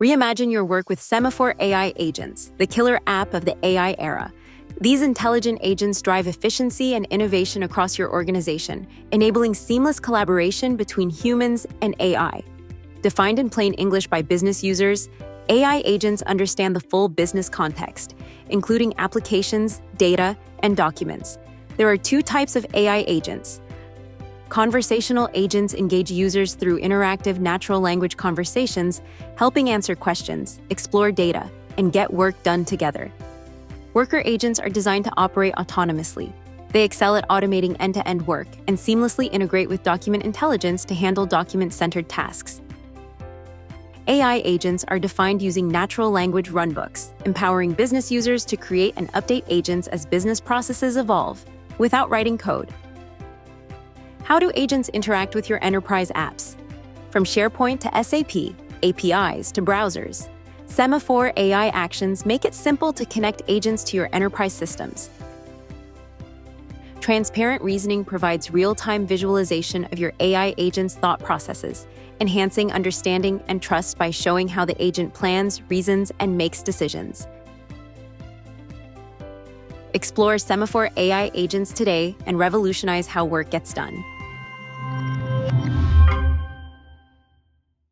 Reimagine your work with Sema4.ai Agents, the killer app of the AI era. These intelligent agents drive efficiency and innovation across your organization, enabling seamless collaboration between humans and AI. Defined in plain English by business users, AI agents understand the full business context, including applications, data, and documents. There are two types of AI agents. Conversational agents engage users through interactive natural language conversations, helping answer questions, explore data, and get work done together. Worker agents are designed to operate autonomously. They excel at automating end-to-end work and seamlessly integrate with document intelligence to handle document-centered tasks. AI agents are defined using natural language runbooks, empowering business users to create and update agents as business processes evolve, without writing code. How do agents interact with your enterprise apps? From SharePoint to SAP, APIs to browsers, Sema4.ai Actions make it simple to connect agents to your enterprise systems. Transparent reasoning provides real-time visualization of your AI agent's thought processes, enhancing understanding and trust by showing how the agent plans, reasons, and makes decisions. Explore Sema4.ai Agents today and revolutionize how work gets done.